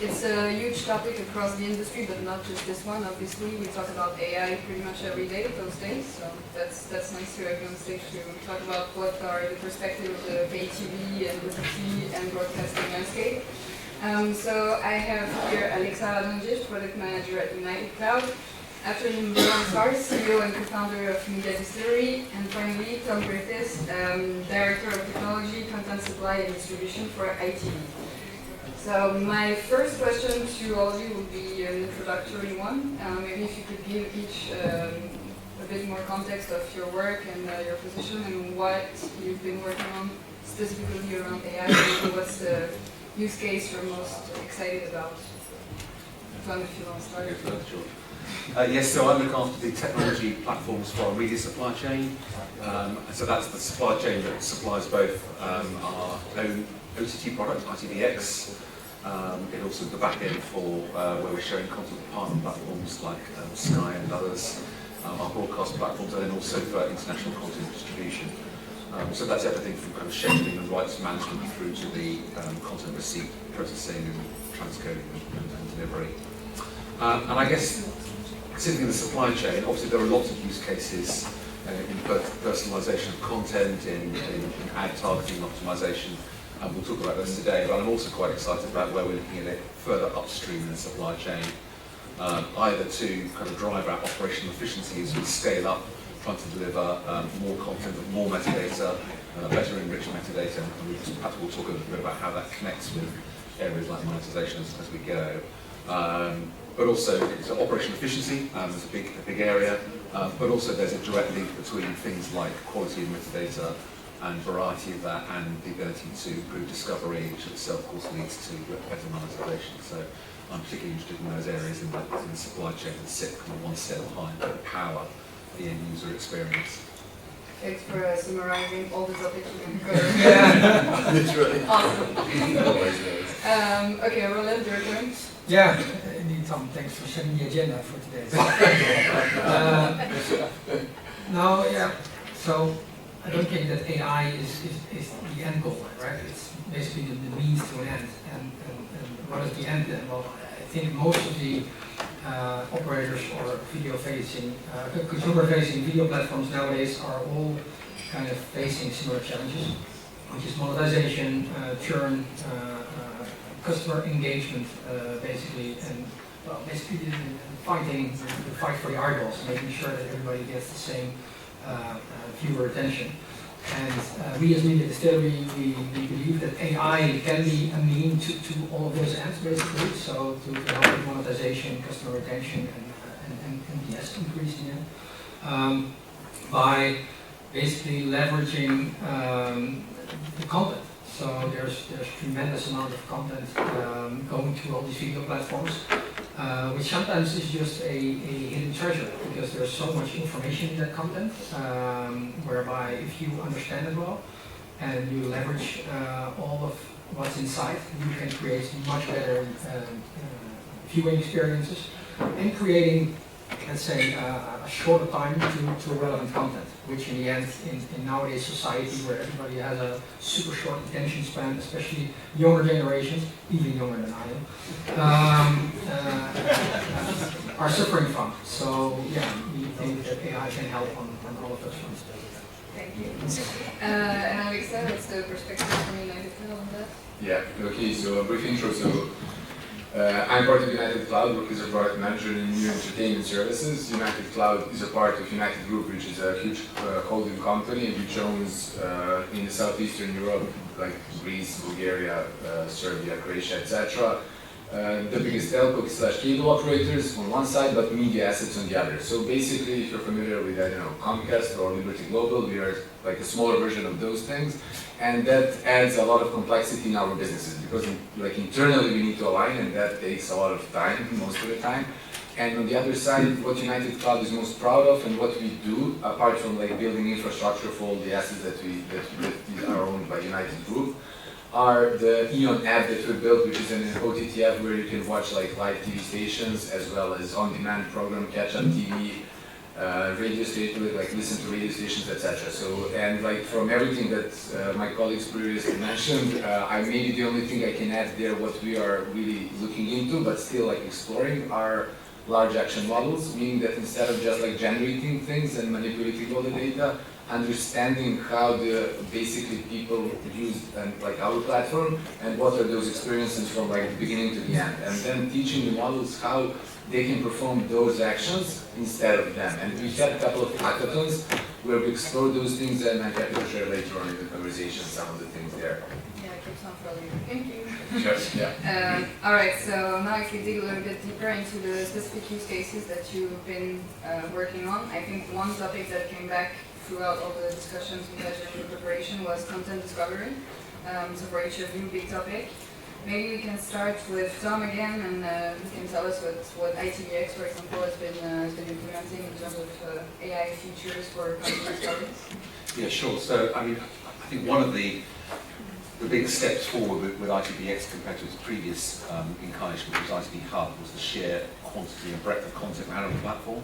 It's a huge topic across the industry, but not just this one. Obviously, we talk about AI pretty much every day those days, so that's nice to have you on stage to talk about what are the perspective of the pay TV and OTT and broadcasting landscape. So I have here Alexa Radonjic, product manager at United Cloud. After him, Laurent Sars, CEO and co-founder of Media Distillery, and finally Tom Griffiths, director of technology, content supply and distribution for ITV. So my first question to all of you will be an introductory one. Maybe if you could give each a bit more context of your work and your position and what you've been working on specifically around AI. Maybe what's the use case you're most excited about? Tom, if you want to start. Yes, so I look after the technology platforms for our media supply chain. So that's the supply chain that supplies both our own OTT product, ITVX, and also the back end for where we're showing content partner platforms like Sky and others, our broadcast platforms, and then also for international content distribution. So that's everything from kind of scheduling and rights management through to the content receipt, processing and transcoding and delivery. And I guess sitting in the supply chain, obviously there are lots of use cases in personalization of content, in ad targeting optimization, and we'll talk about those today, but I'm also quite excited about where we're looking at it further upstream in the supply chain, either to kind of drive our operational efficiency as we scale up, trying to deliver more content, more metadata, better enriched metadata, and perhaps we'll talk a little bit about how that connects with areas like monetization as we go. But also, it's operational efficiency is a big area, but also there's a direct link between things like quality of metadata and variety of that, and the ability to improve discovery, which itself, of course, leads to better monetization. So I'm particularly interested in those areas in the supply chain that sit kind of one step behind that power the end user experience. Thanks for summarizing all the topics we're going to cover. Yeah, literally. Awesome. Okay, Roland, your turn. Yeah, indeed, Tom. Thanks for setting the agenda for today. Now, yeah, so I don't think that AI is the end goal, right? It's basically the means to an end. And what is the end then? Well, I think most of the operators or video-facing, consumer-facing video platforms nowadays are all kind of facing similar challenges, which is monetization, churn, customer engagement, basically, and well, basically the fight for the eyeballs, making sure that everybody gets the same viewer attention. And we as Media Distillery, we believe that AI can be a means to all of those ends, basically, so to help with monetization, customer retention, and yes, increasing it, by basically leveraging the content. So there's tremendous amount of content going to all these video platforms, which sometimes is just a hidden treasure, because there's so much information in that content, whereby if you understand it well and you leverage all of what's inside, you can create much better viewing experiences and creating, let's say, a shorter time to relevant content, which in the end, in nowadays society where everybody has a super short attention span, especially younger generations, even younger than I am, are suffering from. So yeah, we think that AI can help on all of those fronts. Thank you. And Alexa, what's the perspective from United Cloud on that? Yeah, okay, so a brief intro. So I'm part of United Cloud, work as a product manager in new entertainment services. United Cloud is a part of United Group, which is a huge holding company which owns in the southeastern Europe, like Greece, Bulgaria, Serbia, Croatia, etc. The biggest telco/cable operators on one side, but media assets on the other. So basically, if you're familiar with, I don't know, Comcast or Liberty Global, we are like a smaller version of those things. And that adds a lot of complexity in our businesses, because like internally we need to align, and that takes a lot of time, most of the time. And on the other side, what United Cloud is most proud of and what we do, apart from like building infrastructure for all the assets that are owned by United Group, are the Eon app that we built, which is an OTT app where you can watch like live TV stations as well as on-demand program, catch-up TV, radio station, like listen to radio stations, etc. So, and like from everything that my colleagues previously mentioned, I maybe the only thing I can add there, what we are really looking into, but still like exploring, are large action models, meaning that instead of just like generating things and manipulating all the data, understanding how the basically people use like our platform and what are those experiences from like the beginning to the end, and then teaching the models how they can perform those actions instead of them. And we had a couple of hackathons where we explored those things, and I'm happy to share later on in the conversation some of the things there. Yeah, it keeps on following. Thank you. Sure, yeah. All right, so now if we dig a little bit deeper into the specific use cases that you've been working on, I think one topic that came back throughout all the discussions we had during the preparation was content discovery. So for each of you, big topic. Maybe we can start with Tom again, and he can tell us what ITVX, for example, has been implementing in terms of AI features for content discovery. Yeah, sure. So, I mean, I think one of the big steps forward with ITVX compared to its previous incarnation, which was ITV Hub, was the sheer quantity and breadth of content we had on the platform.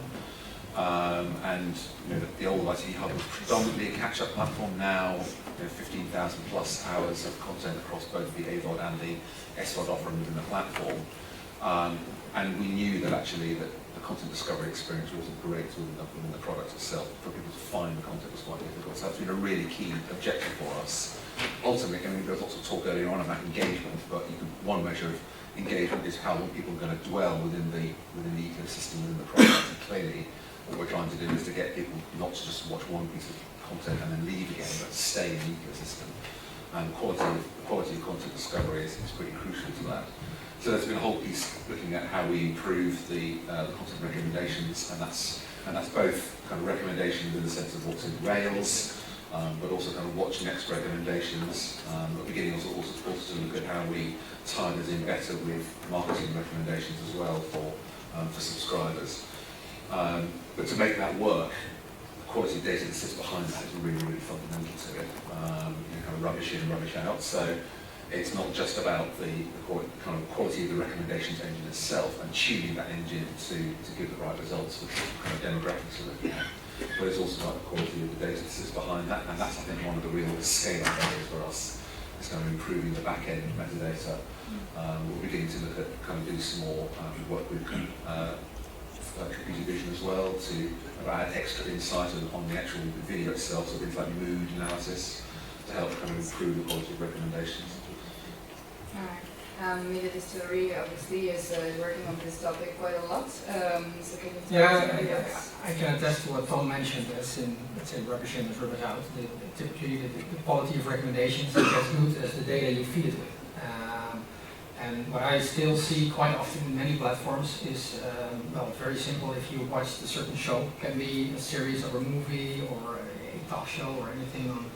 And you know, the old ITV Hub was predominantly a catch-up platform. Now, 15,000 plus hours of content across both the AVOD and the SVOD offering within the platform. And we knew that actually that the content discovery experience wasn't great within the product itself. For people to find the content was quite difficult. So that's been a really key objective for us. Ultimately, I mean, there was lots of talk earlier on about engagement, but one measure of engagement is how long people are going to dwell within the ecosystem, within the product. And clearly, what we're trying to do is to get people not to just watch one piece of content and then leave again, but stay in the ecosystem. And quality of content discovery is pretty crucial to that. So there's been a whole piece looking at how we improve the content recommendations, and that's both kind of recommendations in the sense of what's in Rails, but also kind of watch next recommendations. We're beginning also to look at how we tie this in better with marketing recommendations as well for subscribers. But to make that work, the quality of data that sits behind that is really, really fundamental to it. Kind of rubbish in, rubbish out. So it's not just about the kind of quality of the recommendations engine itself and tuning that engine to give the right results for the kind of demographics we're looking at. But it's also about the quality of the data that sits behind that, and that's, I think, one of the real scale-up areas for us. It's kind of improving the back-end metadata. We're beginning to look at kind of do some more work with computer vision as well to add extra insight on the actual video itself, so things like mood analysis to help kind of improve the quality of recommendations. Alright. Media Distillery obviously is working on this topic quite a lot. So can you tell us I can attest to what Tom mentioned as in, let's say, rubbish in is rubbish out. Typically, the quality of recommendations is as good as the data you feed it with. And what I still see quite often in many platforms is, well, very simple. If you watch a certain show, it can be a series or a movie or a talk show or anything on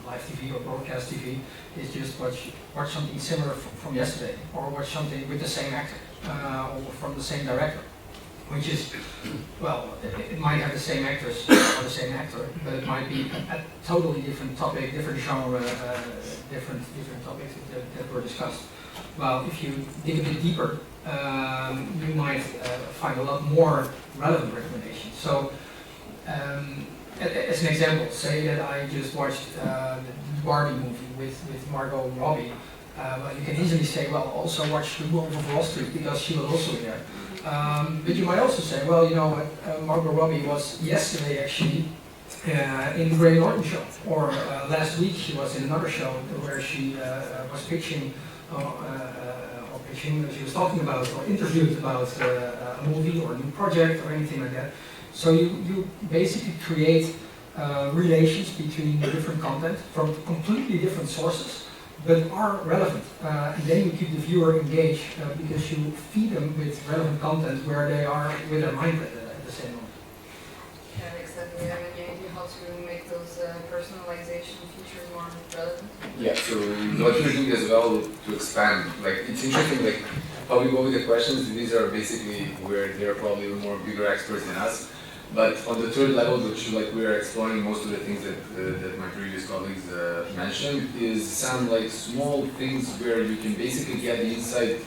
live TV or broadcast TV, is just watch something similar from yesterday, or watch something with the same actor or from the same director, which is, well, it might have the same actors or the same actor, but it might be a totally different topic, different genre, different topics that were discussed. Well, if you dig a bit deeper, you might find a lot more relevant recommendations. So, as an example, say that I just watched the Barbie movie with Margot Robbie. Well, you can easily say, well, also watch The Wolf of Wall Street because she was also there. But you might also say, well, you know what, Margot Robbie was yesterday actually in the Graham Norton show, or last week she was in another show where she was pitching, she was talking about or interviewed about a movie or a new project or anything like that. So you basically create relations between the different content from completely different sources, but are relevant. And then you keep the viewer engaged because you feed them with relevant content where they are with their mind at the same moment. Yeah, exactly. Do you have any idea how to make those personalization features more relevant? Yeah, so what we're doing as well to expand, like it's interesting, like how we go with the questions, these are basically where they're probably more bigger experts than us. But on the third level, which like we are exploring most of the things that my previous colleagues mentioned, is some like small things where you can basically get the insight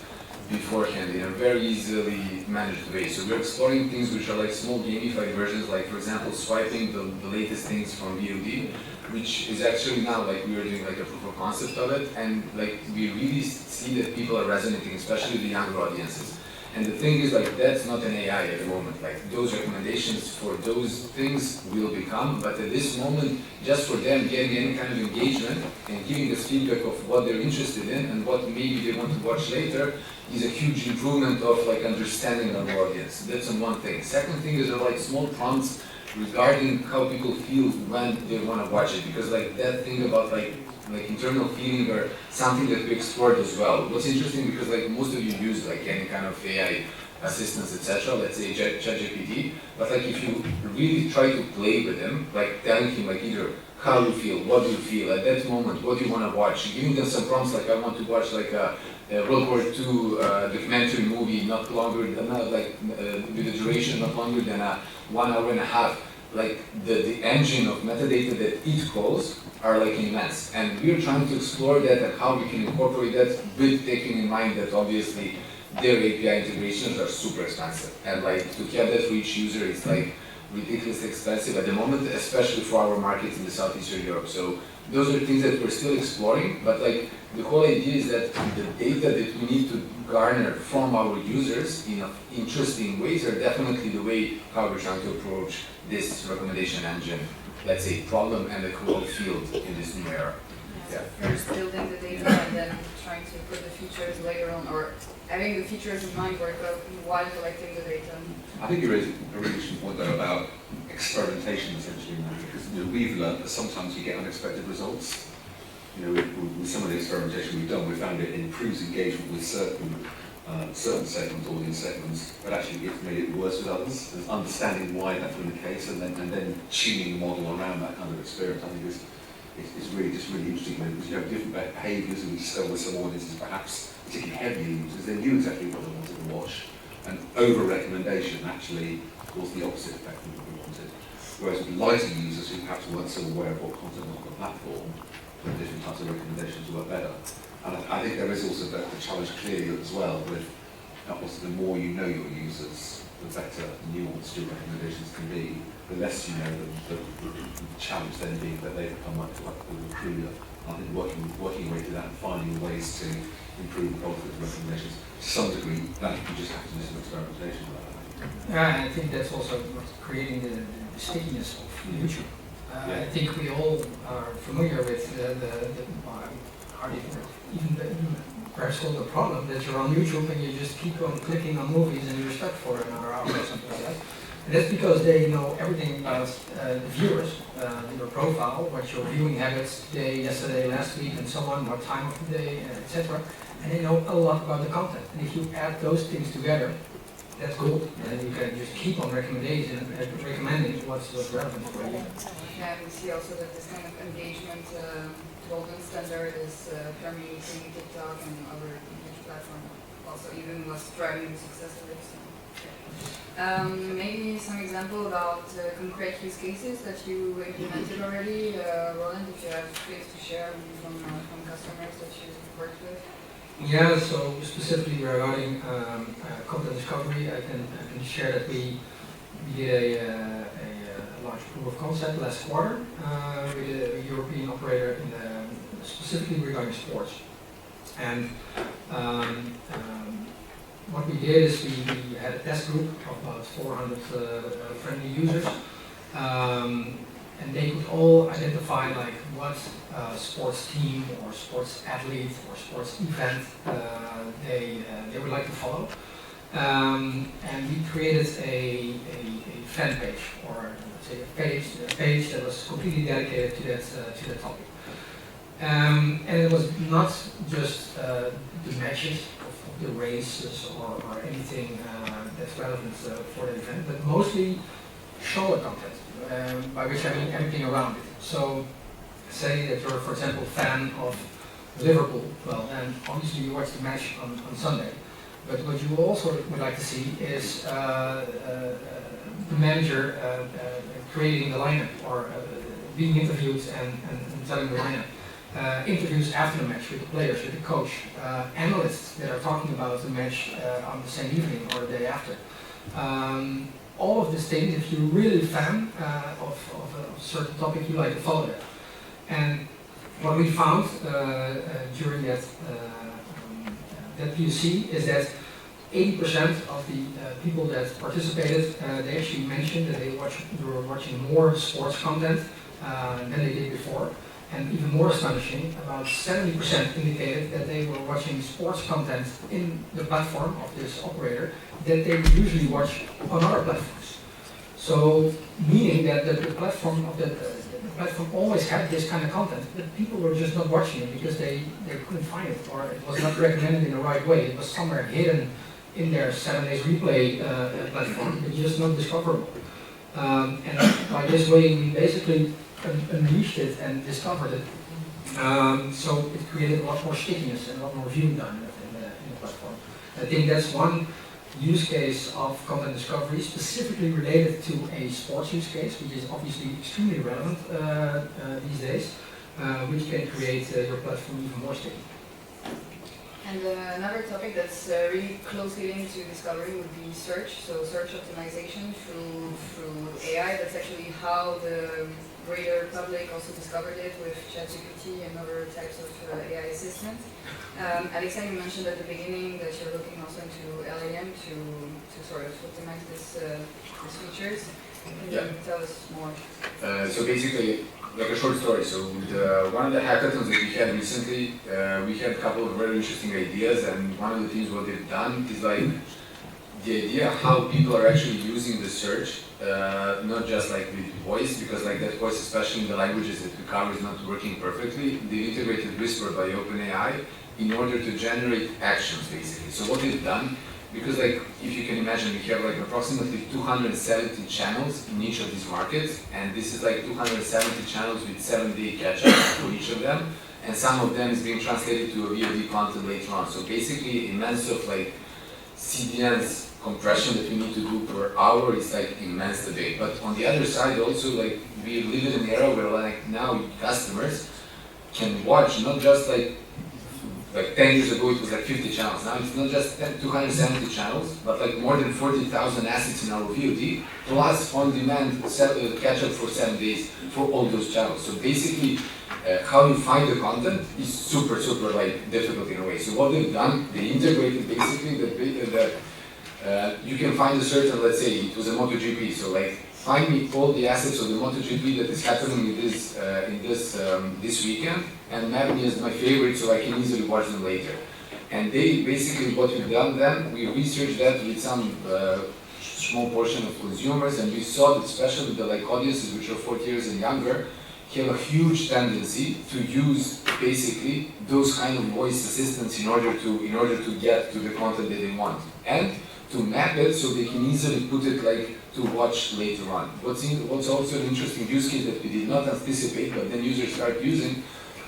beforehand in a very easily managed way. So we're exploring things which are like small gamified versions, like for example, swiping the latest things from VOD, which is actually now like we are doing like a proof of concept of it, and like we really see that people are resonating, especially the younger audiences. And the thing is, like, that's not an AI at the moment. Like, those recommendations for those things will become, but at this moment, just for them getting any kind of engagement and giving us feedback of what they're interested in and what maybe they want to watch later is a huge improvement of, like, understanding our audience. That's one thing. Second thing is, like, small prompts regarding how people feel when they want to watch it, because, like, that thing about, like internal feeling or something that we explored as well. What's interesting, because like most of you use like any kind of AI assistants, etc., let's say ChatGPT, but like if you really try to play with them, like telling him like either how you feel, what do you feel at that moment, what do you want to watch, giving them some prompts like I want to watch like a World War II documentary movie, not longer than with a duration not longer than 1 hour and a half. Like the engine of metadata that it calls are like immense, and we're trying to explore that and how we can incorporate that with taking in mind that obviously their API integrations are super expensive, and like to have that for each user is like ridiculously expensive at the moment, especially for our markets in the Southeastern Europe. So those are things that we're still exploring, but like the whole idea is that the data that we need to garner from our users in interesting ways are definitely the way how we're trying to approach this recommendation engine, let's say, problem and the whole field in this new era. Yeah. First building the data and then trying to put the features later on, or having the features in mind while collecting the data. I think you raised a really interesting point there about experimentation essentially, because we've learned that sometimes you get unexpected results. With some of the experimentation we've done, we found it improves engagement with certain segments, audience segments, but actually it's made it worse with others. And understanding why that's been the case, and then tuning the model around that kind of experience, I think is really interesting, because you have different behaviours, and we discover with some audiences, perhaps particularly heavy users, they knew exactly what they wanted to watch, and over-recommendation actually caused the opposite effect than what we wanted. Whereas with lighter users who perhaps weren't so aware of what content was on the platform, the different types of recommendations work better. And I think there is also the challenge clearly as well with, obviously, the more you know your users, the better nuanced your recommendations can be. The less you know, the challenge then being that they become like the recruiter. I think working away to that and finding ways to improve the quality of the recommendations. To some degree, that you just have to do some experimentation with that. Yeah, I think that's also what's creating the stickiness of YouTube. I think we all are familiar with perhaps all the problem that you're on YouTube and you just keep on clicking on movies and you're stuck for another hour or something like that. And that's because they know everything about the viewers, your profile, what your viewing habits today, yesterday, last week, and so on, what time of the day, etc. And they know a lot about the content. And if you add those things together, that's gold. And you can just keep on recommending what's relevant for you. Yeah, we see also that this kind of engagement golden standard is permeating TikTok and other huge platforms. Also, even what's driving the success of it. So. Maybe some example about concrete use cases that you implemented already, Roland, if you have things to share from customers that you've worked with. Yeah, so specifically regarding content discovery, I can share that we did a large proof of concept last quarter with a European operator specifically regarding sports. And what we did is we had a test group of about 400 friendly users, and they could all identify like what sports team or sports athlete or sports event they would like to follow. And we created a fan page, or let's say a page that was completely dedicated to that topic. And it was not just the matches of the races or anything that's relevant for the event, but mostly shoulder content, by which I mean everything around it. So say that you're, for example, a fan of Liverpool, well then obviously you watch the match on Sunday. But what you also would like to see is the manager creating the lineup or being interviewed and telling the lineup. interviews after the match with the players, with the coach, analysts that are talking about the match on the same evening or the day after. All of these things, if you're really a fan of a certain topic, you like to follow that. And what we found during that POC is that 80% of the people that participated, they actually mentioned that they were watching more sports content than they did before. And even more astonishing, about 70% indicated that they were watching sports content in the platform of this operator that they usually watch on other platforms. So, meaning that the platform always had this kind of content, but people were just not watching it because they couldn't find it, or it was not recommended in the right way. It was somewhere hidden in their 7 days replay platform, it's just not discoverable. And by this way, we basically unleashed it and discovered it. So it created a lot more stickiness and a lot more viewing time in the platform. I think that's one use case of content discovery specifically related to a sports use case, which is obviously extremely relevant these days, which can create your platform even more sticky. And another topic that's really closely linked to discovery would be search. So search optimization through AI. That's actually how the greater public also discovered it with ChatGPT and other types of AI assistants. Alexander, you mentioned at the beginning that you're looking also into LLM to sort of optimize these features. Can you tell us more? So basically, like a short story. So one of the hackathons that we had recently, we had a couple of very interesting ideas, and one of the things what they've done is like the idea how people are actually using the search, not just like with voice, because like that voice, especially in the languages that we cover, is not working perfectly. They integrated Whisper by OpenAI in order to generate actions, basically. So what they've done, because like if you can imagine, we have like approximately 270 channels in each of these markets, and this is like 270 channels with 7-day catch-up for each of them, and some of them is being translated to a VOD content later on. So basically, immense of like CDNs compression that we need to do per hour is like immense debate. But on the other side, also like we live in an era where like now customers can watch not just like 10 years ago it was like 50 channels. Now it's not just 270 channels, but like more than 40,000 assets in our VOD, plus on-demand catch-up for 7 days for all those channels. So basically, how you find the content is super like difficult in a way. So what they've done, they integrated basically the you can find a certain, let's say it was a MotoGP, so like find me all the assets of the MotoGP that is happening in this weekend, and map me as my favorite so I can easily watch them later. And they basically, what we've done then, we researched that with some small portion of consumers, and we saw that especially the like audiences which are 40 years and younger have a huge tendency to use basically those kind of voice assistants in order to get to the content that they want, and to map it so they can easily put it like to watch later on. What's also an interesting use case that we did not anticipate, but then users start using,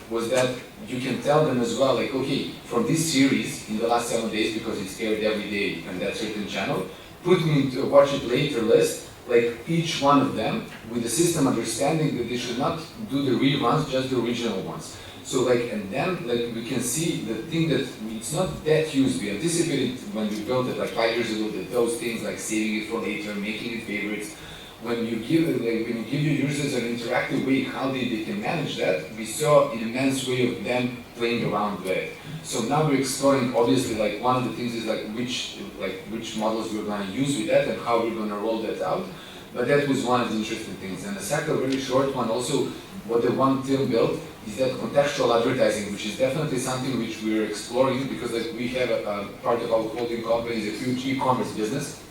was that you can tell them as well, like, okay, from this series in the last 7 days, because it's aired every day on that certain channel, put me into a watch it later list, like each one of them, with the system understanding that they should not do the reruns, just the original ones. So like, and then like we can see the thing that it's not that used. We anticipated when we built it like 5 years ago that those things like saving it for later, making it favorites. When you give your users an interactive way how they can manage that, we saw an immense way of them playing around with it. So now we're exploring, obviously, like one of the things is like which models we're going to use with that and how we're going to roll that out. But that was one of the interesting things. And the second very short one also, what the one team built is that contextual advertising, which is definitely something which we're exploring because like we have a part of our holding company is a huge e-commerce business.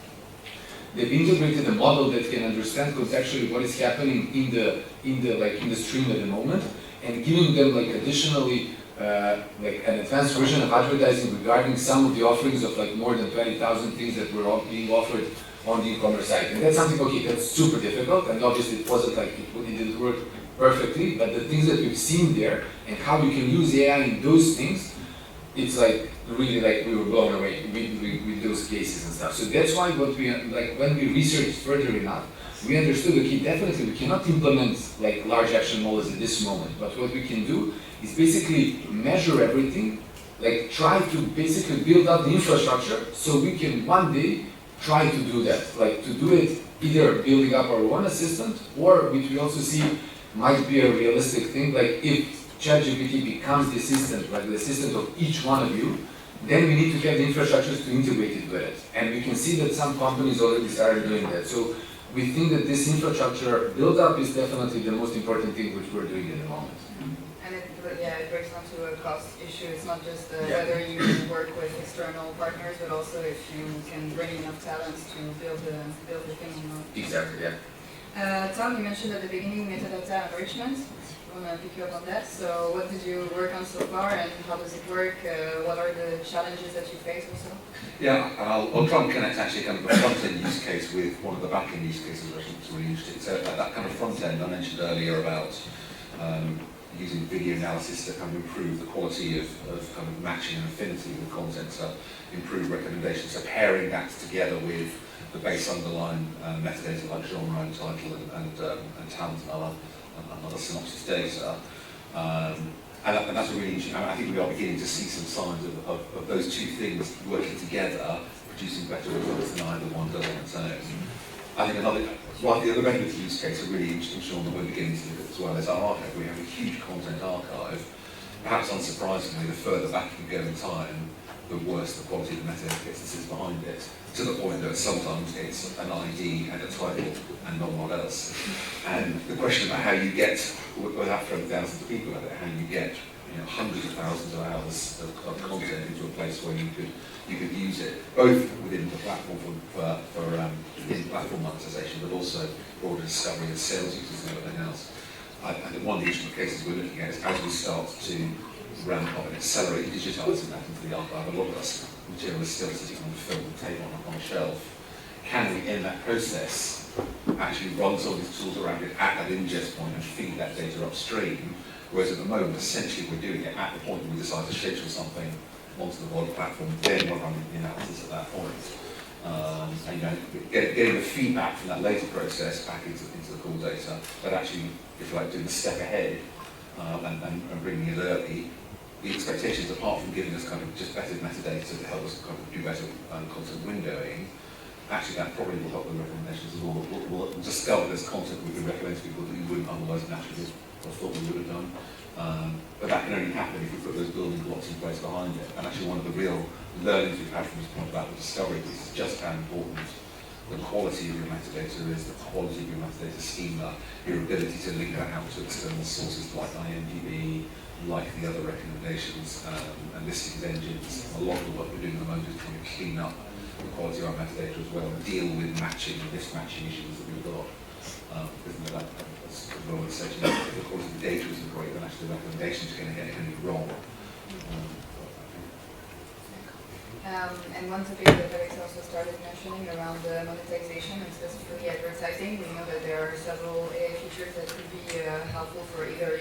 They've integrated a model that can understand contextually what is happening in the stream at the moment, and giving them like additionally like an advanced version of advertising regarding some of the offerings of like more than 20,000 things that were being offered on the e-commerce site. And that's something, okay, that's super difficult, and obviously it wasn't like it didn't work perfectly, but the things that we've seen there and how you can use AI in those things, it's like really like we were blown away with those cases and stuff. So that's why what we like when we researched further enough, we understood, okay, definitely we cannot implement like large action models at this moment, but what we can do is basically measure everything, like try to basically build up the infrastructure so we can one day try to do that, like to do it either building up our own assistant, or which we also see might be a realistic thing, like if ChatGPT becomes the assistant, like the assistant of each one of you, then we need to have the infrastructures to integrate it with it. And we can see that some companies already started doing that. So we think that this infrastructure build-up is definitely the most important thing which we're doing at the moment. And it breaks down to a cost issue. It's not just Yeah. whether you work with external partners, but also if you can bring enough talents to build the thing or not. Exactly, yeah. Tom, you mentioned at the beginning metadata enrichment. I want to pick you up on that. So what did you work on so far, and how does it work? What are the challenges that you face also? Yeah, I'll try and connect actually kind of the front-end use case with one of the back-end use cases which I think is really interesting. So that kind of front-end I mentioned earlier about using video analysis to kind of improve the quality of kind of matching and affinity with content to improve recommendations. So pairing that together with the base underlying metadata like genre and title and talent and other synopsis data. And that's a really interesting. I think we are beginning to see some signs of those two things working together, producing better results than either one does on its own. I think the other end of the use case, a really interesting one that we're beginning to look at as well, is our archive. We have a huge content archive. Perhaps unsurprisingly, the further back you go in time, the worse the quality of the metadata that sits behind it, to the point that sometimes it's an ID and a title and not what else. And the question about how you get, without throwing thousands of people at it, how you get hundreds of thousands of hours of content into a place where you could use it, both within the platform for in-platform monetization, but also broader discovery of sales users and everything else. I think one of the interesting cases we're looking at is as we start to ramp up and accelerate digitising that into the archive, a lot of that material is still sitting on the film table on a shelf. Can we, in that process, actually run some of these tools around it at that ingest point and feed that data upstream? Whereas at the moment, essentially, we're doing it at the point when we decide to schedule something onto the body platform, then we're running the analysis at that point. And getting the feedback from that later process back into the core data, but actually, if you like, doing the step ahead and bringing it early. The expectations, apart from giving us kind of just better metadata to help us kind of do better content windowing, actually that probably will help the recommendations as well. We'll discover there's content we can recommend to people that you wouldn't otherwise naturally have thought we would have done. But that can only happen if we put those building blocks in place behind it. And actually one of the real learnings we've had from this point about the discovery piece is just how important the quality of your metadata is, the quality of your metadata schema, your ability to link that out to external sources like IMDb, like the other recommendations and listings engines. A lot of the work we're doing at the moment is trying to clean up the quality of our metadata as well and deal with matching and mismatching issues that we've got. Because as Rowan said, if the quality of the data isn't great, then actually the recommendations are going to get it wrong. And one topic that Felix also started mentioning around monetization and specifically advertising, we know that there are several AI features that could be helpful for either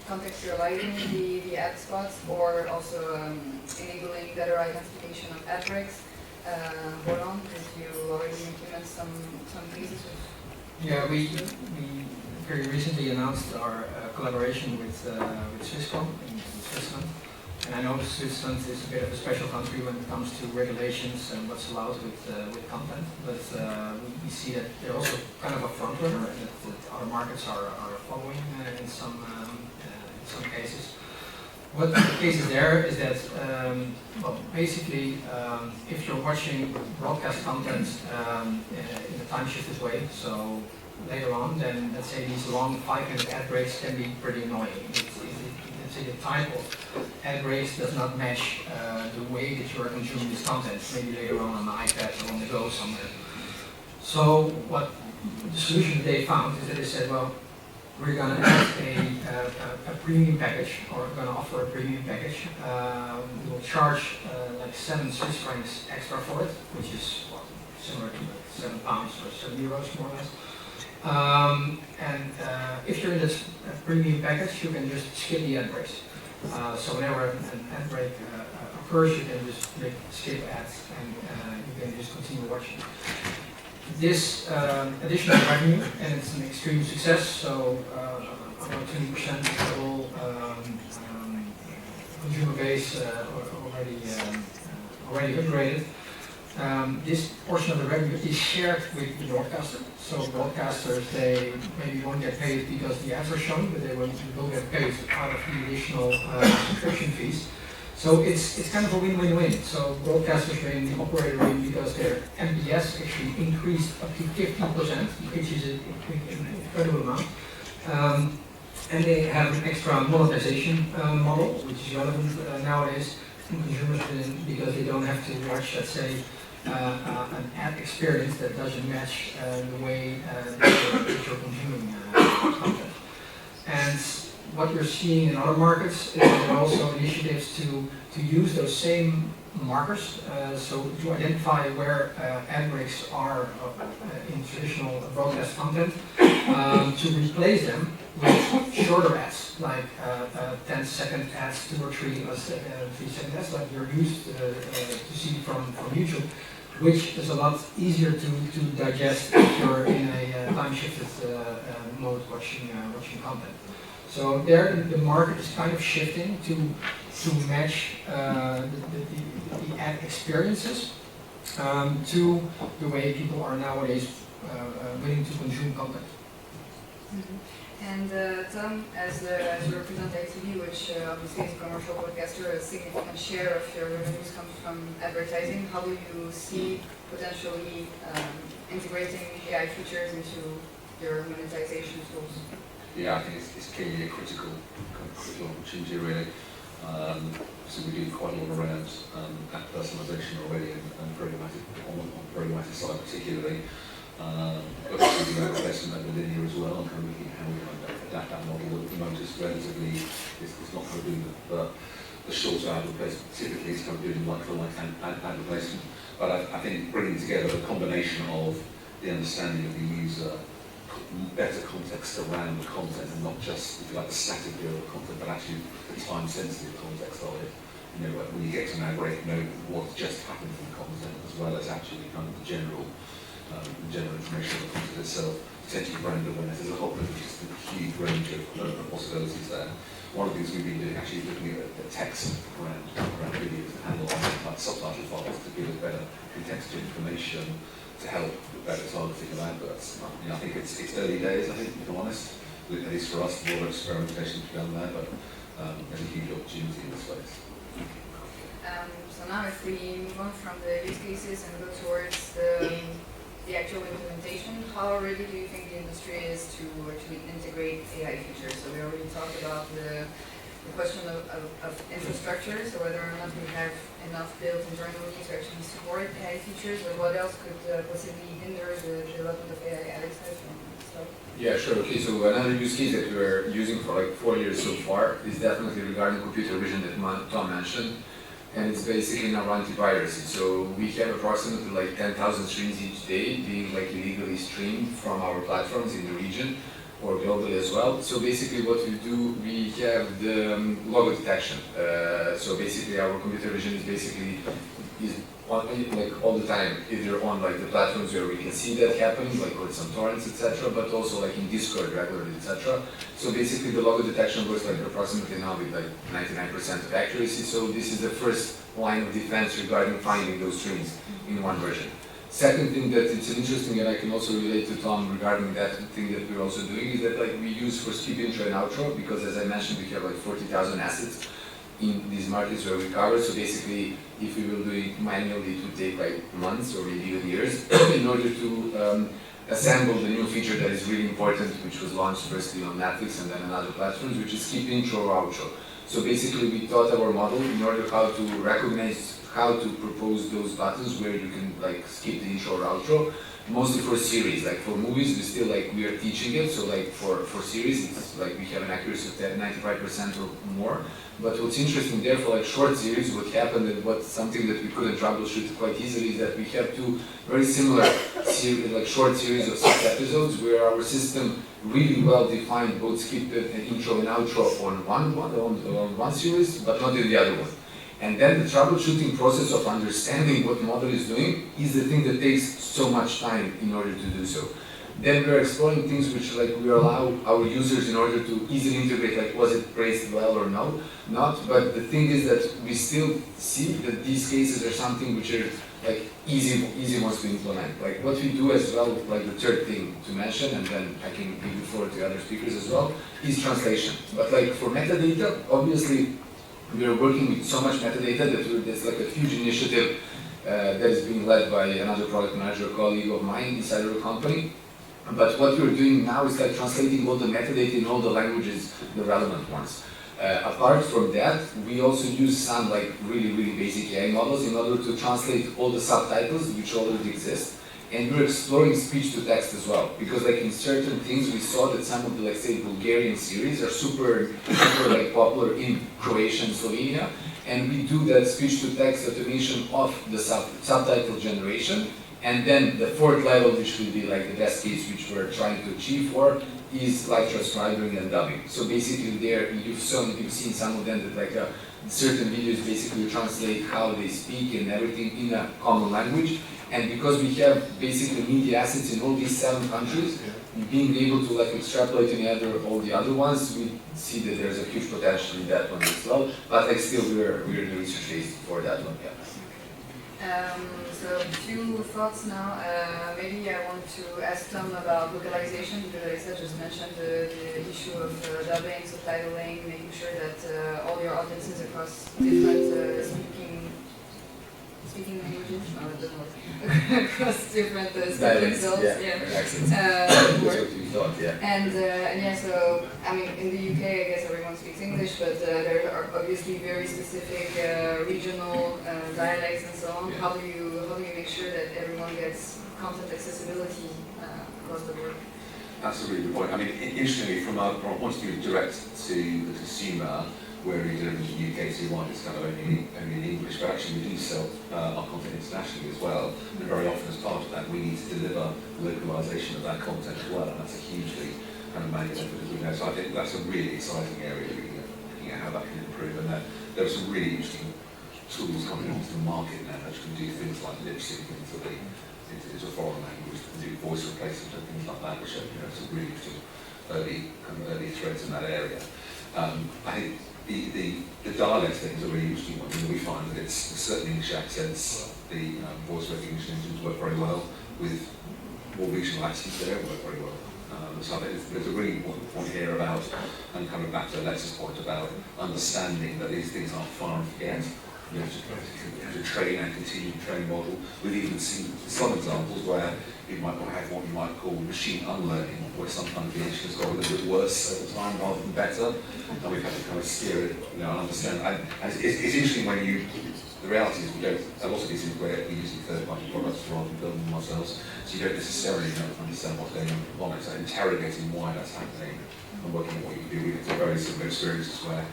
contextualizing the ad spots or also enabling better identification of ad breaks. Roland, did you already implement some cases with? Yeah, we very recently announced our collaboration with Swisscom in Switzerland. And I know Switzerland is a bit of a special country when it comes to regulations and what's allowed with content, but we see that they're also kind of a front runner and that other markets are following in some cases. What the case is there is that, well, basically, if you're watching broadcast content in a time-shifted way, so later on, then let's say these long 5-minute ad breaks can be pretty annoying. Let's say the type of ad breaks does not match the way that you are consuming this content, maybe later on the iPad or on the go somewhere. So what the solution they found is that they said, well, we're going to add a premium package, or we're going to offer a premium package. We will charge like 7 Swiss francs extra for it, which is similar to like £7 or €7 more or less. And if you're in this premium package, you can just skip the ad breaks. So whenever an ad break occurs, you can just click skip ads and you can just continue watching. This additional revenue, and it's an extreme success, so about 20% of all consumer base already upgraded. This portion of the revenue is shared with the broadcaster. So broadcasters, they maybe won't get paid because the ads are shown, but they will get paid out of the additional subscription fees. So it's kind of a win-win-win. So broadcasters win, the operator win because their MPS actually increased up to 50%, which is an incredible amount. And they have an extra monetization model, which is relevant nowadays. Consumers because they don't have to watch, let's say, an ad experience that doesn't match the way that you're consuming content. And what you're seeing in other markets is there are also initiatives to use those same markers, so to identify where ad breaks are in traditional broadcast content, to replace them with shorter ads, like 10-second ads, 2 or 3 3-second ads, like you're used to see from YouTube, which is a lot easier to digest if you're in a time-shifted mode watching content. So there, the market is kind of shifting to match the ad experiences to the way people are nowadays willing to consume content. Mm-hmm. And Tom, as you represent ITV, which obviously is a commercial broadcaster, a significant share of your revenues comes from advertising. How do you see potentially integrating AI features into your monetization tools? Yeah, I think it's clearly a critical opportunity, really. So we do quite a lot around app personalization already and programmatic, on the programmatic side particularly. Obviously, we have investment over linear as well, and kind of looking at how we can adapt that model. At the moment, it's relatively, it's not going to do that, but the shorter ad replacement typically is kind of doing like-for-like ad replacement. But I think bringing together a combination of the understanding of the user, better context around the content, and not just, if you like, the static view of the content, but actually the time-sensitive context of it. You know, when you get to an ad break, know what's just happened from the content, as well as actually kind of the general information of the content itself, potentially brand awareness. There's a whole just a huge range of possibilities there. One of the things we've been doing actually is looking at the text around videos and handle like subtitle files to give us better contextual information to help with better targeting of adverts. You know, I think it's early days, I think, if I'm honest, at least for us, more experimentation to be done there, but there's a huge opportunity in this space. So now if we move on from the use cases and go towards the actual implementation, how ready do you think the industry is to actually integrate AI features? So we already talked about the question of infrastructure, so whether or not we have enough built internally to actually support AI features, or what else could possibly hinder the development of AI advertising stuff? Yeah, sure. Okay, so another use case that we're using for like 4 years so far is definitely regarding computer vision that Tom mentioned. And it's basically now anti-piracy. So we have approximately like 10,000 streams each day being like illegally streamed from our platforms in the region or globally as well. So basically what we do, we have the logo detection. So basically our computer vision is basically on, like all the time, either on like the platforms where we can see that happening, like with some torrents, etc., but also like in Discord regularly, etc. So basically the logo detection works like approximately now with like 99% of accuracy. So this is the first line of defense regarding finding those streams in one version. Second thing that it's interesting, and I can also relate to Tom regarding that thing that we're also doing, is that like we use for skip intro and outro, because as I mentioned, we have like 40,000 assets in these markets where we cover. So basically, if we will do it manually, it would take like months or maybe even years in order to assemble the new feature that is really important, which was launched firstly on Netflix and then on other platforms, which is skip intro or outro. So basically, we thought our model in order how to recognize how to propose those buttons where you can like skip the intro or outro, mostly for series. Like for movies, we are teaching it. So like for series, it's like we have an accuracy of 95% or more. But what's interesting there for like short series, what happened and what's something that we couldn't troubleshoot quite easily is that we have two very similar series, like short series of 6 episodes, where our system really well defined both skip and intro and outro on one series, but not in the other one. And then the troubleshooting process of understanding what model is doing is the thing that takes so much time in order to do so. Then we're exploring things which like we allow our users in order to easily integrate, like was it praised well or no, not. But the thing is that we still see that these cases are something which are like easy ones to implement. Like what we do as well, like the third thing to mention, and then I can give the floor to other speakers as well, is translation. But like for metadata, obviously we are working with so much metadata that there's like a huge initiative that is being led by another product manager colleague of mine inside of the company. But what we're doing now is like translating all the metadata in all the languages, the relevant ones. Apart from that, we also use some like really basic AI models in order to translate all the subtitles which already exist. And we're exploring speech to text as well, because like in certain things we saw that some of the, let's say, Bulgarian series are super like popular in Croatia and Slovenia, and we do that speech to text automation of the subtitle generation. And then the fourth level, which will be like the best case which we're trying to achieve for, is like transcribing and dubbing. So basically there, you've seen some of them that like certain videos basically translate how they speak and everything in a common language. And because we have basically media assets in all these 7 countries, being able to like extrapolate all the other ones, we see that there's a huge potential in that one as well. But like still we're in the research phase for that one, yeah. So a few thoughts now. Maybe I want to ask Tom about localization, because Alisa just mentioned the issue of dubbing, subtitling, making sure that all your audiences across different speaking languages, no, it doesn't work. Across different speaking zones, That's what we thought, yeah. And yeah, so I mean, in the UK, I guess everyone speaks English, but there are obviously very specific regional dialects and so on. Yeah. How do you make sure that everyone gets content accessibility across the board? That's a really good point. I mean, interestingly, from our point of view, direct to the consumer, we're only delivering to the UK, so why it's kind of only in English, but actually we do sell our content internationally as well, and very often as part of that we need to deliver localization of that content as well, and that's a hugely kind of manual effort, as we know. So I think that's a really exciting area, looking at how that can improve, and there are some really interesting tools coming onto the market now which can do things like lip sync into a foreign language, can do voice replacement and things like that, which are some really interesting early threads in that area. I think the dialect thing is a really interesting one. We find that it's certain English accents, the voice recognition engines work very well with more regional accents. They don't work very well. So I think there's a really important point here about, and coming back to Alexa's point about understanding that these things aren't far and forget. You have to train and continue to train model. We've even seen some examples where you might have what you might call machine unlearning, where sometimes the engine has got a little bit worse over time rather than better, and we've had to kind of steer it, and understand. And it's interesting when the reality is we don't, a lot of these things we're using third-party products rather than building them ourselves, so you don't necessarily understand what's going on. So interrogating why that's happening and working on what you do. We have very similar experiences where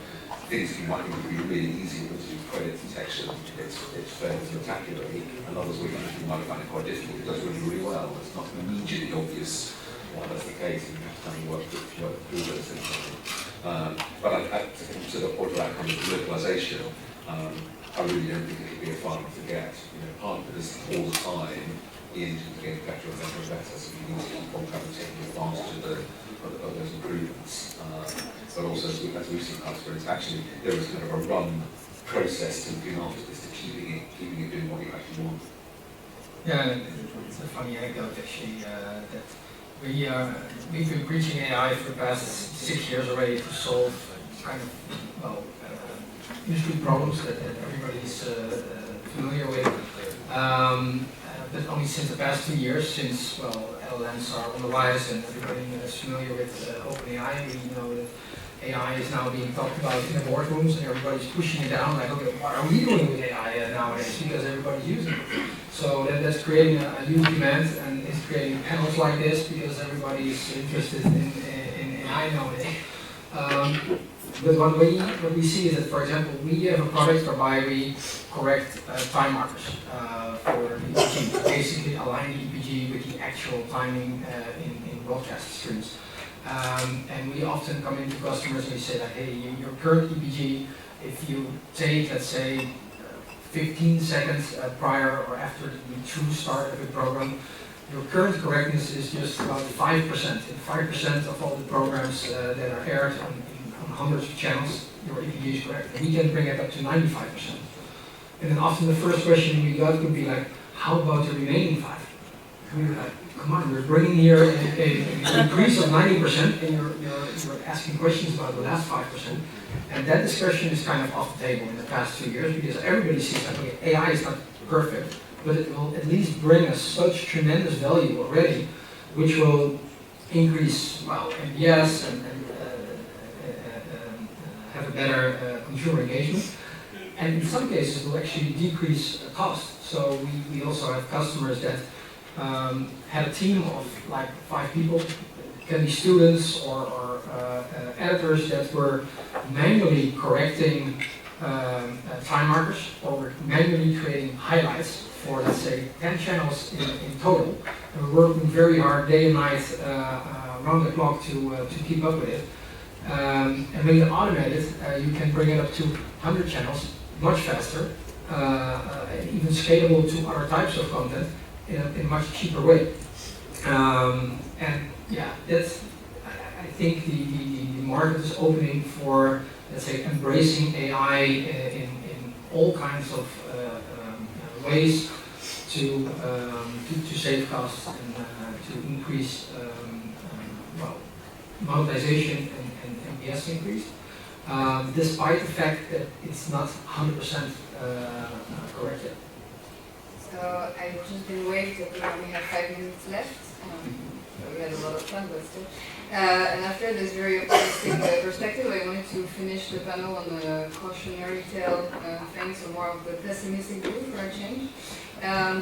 things you might think would be really easy, but to credit detection, it's fairly spectacularly, and others you might find it quite difficult. It does really well. It's not immediately obvious why that's the case, and you have to kind of work through those things. But to the point about kind of localization, I really don't think it could be a far and forget. Partly because all the time the engines are getting better and better and better, so you need to keep on kind of taking advantage of those improvements. But also, as we've seen in our experience, actually there was kind of a run process to looking after this, to keeping it doing what you actually want. Yeah, it's a funny anecdote actually that we've been preaching AI for the past 6 years already to solve kind of industry problems that everybody's familiar with. But only since the past 2 years, since LLMs are on the rise and everybody is familiar with OpenAI, we know that AI is now being talked about in the boardrooms and everybody's pushing it down, like, okay, what are we doing with AI nowadays? Because everybody's using it. So that's creating a huge demand, and it's creating panels like this because everybody's interested in AI nowadays. But what we see is that, for example, we have a product whereby we correct time markers for the EPG, basically align the EPG with the actual timing in broadcast streams. And we often come into customers and we say like, hey, your current EPG, if you take, let's say, 15 seconds prior or after the true start of the program, your current correctness is just about 5%. And 5% of all the programs that are aired on hundreds of channels, your EPG is correct. And we can bring it up to 95%. And then often the first question we got would be like, how about the remaining 5? And we're like, come on, we're bringing here an increase of 90%, and you're asking questions about the last 5%. And that discussion is kind of off the table in the past 2 years, because everybody sees that okay, AI is not perfect, but it will at least bring us such tremendous value already, which will increase, well, NPS and have a better consumer engagement. And in some cases, will actually decrease cost. So we also have customers that had a team of like 5 people, can be students or editors that were manually correcting time markers, or were manually creating highlights for, let's say, 10 channels in total. And we're working very hard day and night around the clock to keep up with it. And when you automate it, you can bring it up to 100 channels much faster, even scalable to other types of content in a much cheaper way. And yeah, that's, I think the market is opening for, let's say, embracing AI in all kinds of ways to save costs and to increase well, monetization and NPS increase, despite the fact that it's not 100% correct yet. So I've just been waved that we only have 5 minutes left. We had a lot of fun, but still. And after this very optimistic perspective, I wanted to finish the panel on the cautionary tale thing, so more of the pessimistic view for a change.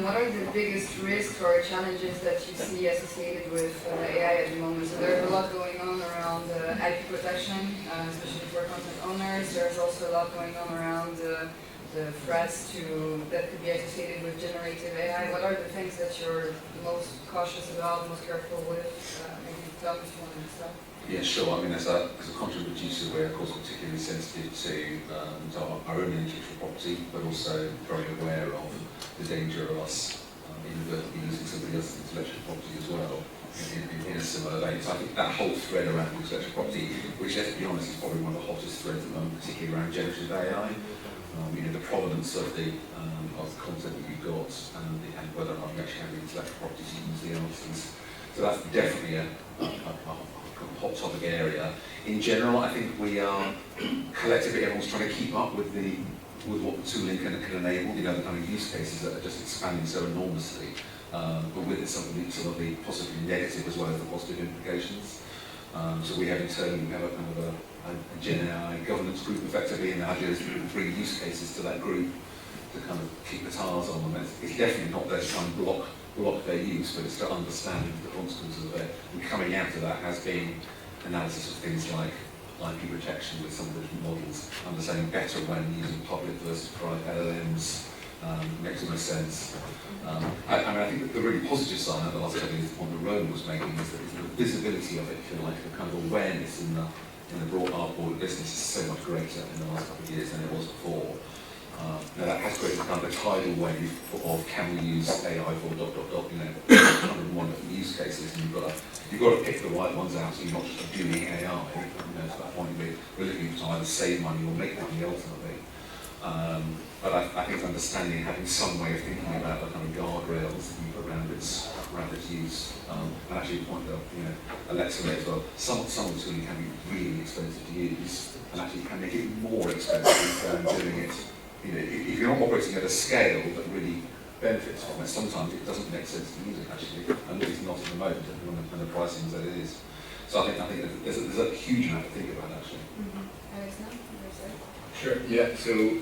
What are the biggest risks or challenges that you see associated with AI at the moment? So there's a lot going on around IP protection, especially for content owners. There's also a lot going on around the threats that could be associated with generative AI. What are the things that you're most cautious about, most careful with? Maybe Tom, if you want to start. Yeah, sure. I mean, as a content producer, we're of course particularly sensitive to our own intellectual property, but also very aware of the danger of us inadvertently using somebody else's intellectual property as well in a similar vein. So I think that whole thread around intellectual property, which, let's be honest, is probably one of the hottest threads at the moment, particularly around generative AI. The provenance of the content that you've got and whether or not you actually have the intellectual property to use the answers. So that's definitely a hot topic area. In general, I think we are collectively, everyone's trying to keep up with what the tooling can enable. The kind of use cases that are just expanding so enormously, but with it some of the possibly negative as well as the positive implications. So we have internally a kind of a Gen AI governance group effectively, and the idea is to bring use cases to that group to kind of keep the tires on them. It's definitely not there to try and block their use, but it's to understand the consequences of it. And coming out of that has been analysis of things like IP protection with some of the different models, understanding better when using public versus private LLMs makes the most sense. I think that the really positive side of the last couple of years, the point that Roman was making, is that the visibility of it, if you like, the kind of awareness in the broad hardboard business is so much greater in the last couple of years than it was before. Now that has created kind of a tidal wave of can we use AI for ... 101 different use cases, and you've got to pick the right ones out, so you're not just doing AI. To that point, we're looking to either save money or make money ultimately. But I think understanding and having some way of thinking about the kind of guardrails that you put around its use, and actually point out, Alexa as well, some of the tooling can be really expensive to use, and actually can make it more expensive than doing it. If you're not operating at a scale that really benefits from it, sometimes it doesn't make sense to use it actually, and it's not at the moment when the pricing is that it is. So I think there's a huge amount to think about actually. Alex, now? Sure. Yeah. So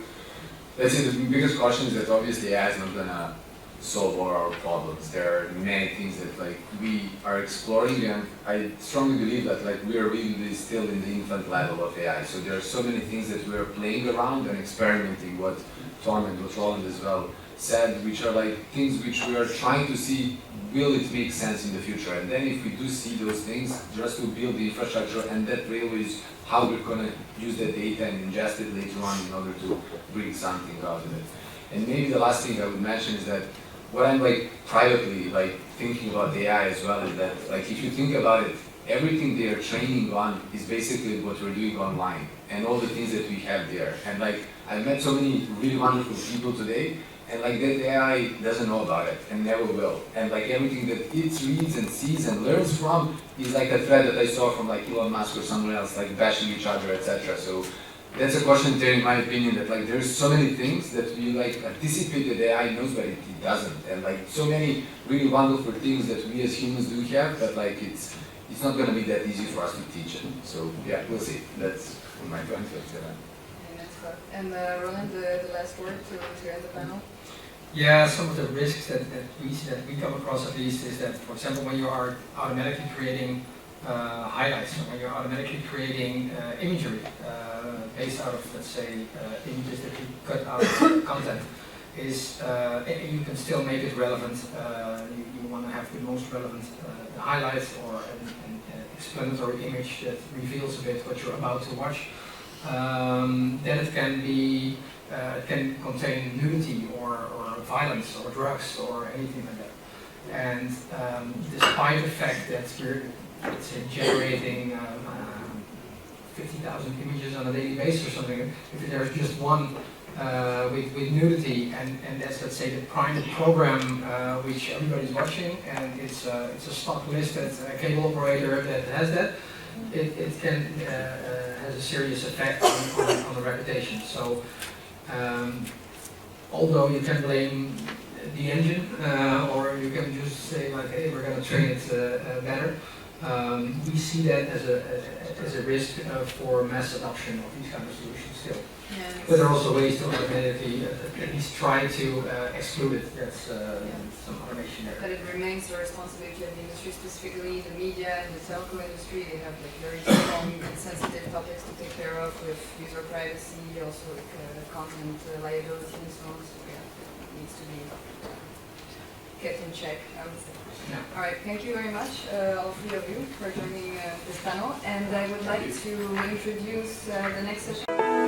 let's say the biggest question is that obviously AI is not gonna solve all our problems. There are many things that we are exploring, and I strongly believe that we are really still in the infant level of AI. So there are so many things that we are playing around and experimenting. What Tom and what Roland as well said, which are things which we are trying to see, will it make sense in the future? And then if we do see those things, just to build the infrastructure, and that really is how we're going to use the data and ingest it later on in order to bring something out of it. And maybe the last thing I would mention is that what I'm like privately like thinking about AI as well is that like if you think about it, everything they are training on is basically what we're doing online and all the things that we have there. And like I've met so many really wonderful people today, and like that AI doesn't know about it and never will. And like everything that it reads and sees and learns from is like a thread that I saw from like Elon Musk or someone else, like bashing each other, etc. So that's a question there in my opinion, that like there's so many things that we like anticipate that AI knows, but it doesn't. And like so many really wonderful things that we as humans do have, but like it's not going to be that easy for us to teach it. So yeah, we'll see. That's my point. And Roland, the last word to end the panel. Yeah, some of the risks that we come across at least is that, for example, when you are automatically creating highlights, or when you're automatically creating imagery based out of, let's say, images that you cut out of content, is you can still make it relevant. You want to have the most relevant highlights or an explanatory image that reveals a bit what you're about to watch. Then it can be, it can contain nudity or violence or drugs or anything like that. And despite the fact that we're, let's say, generating 50,000 images on a daily basis or something, if there's just one with nudity, and that's, let's say, the prime program which everybody's watching, and it's a stock listed cable operator that has that, it can has a serious effect on the reputation. So although you can blame the engine, or you can just say like, hey, we're going to train it better, we see that as a risk for mass adoption of these kind of solutions still. Yeah, but there are also ways to automatically at least try to exclude it. That's some automation there. But it remains the responsibility of the industry, specifically the media and the telco industry. They have like very strong and sensitive topics to take care of with user privacy, also with content liability and so on. So yeah, it needs to be kept in check, I would say. Yeah. All right, thank you very much, all three of you, for joining this panel. And I would like to introduce the next session.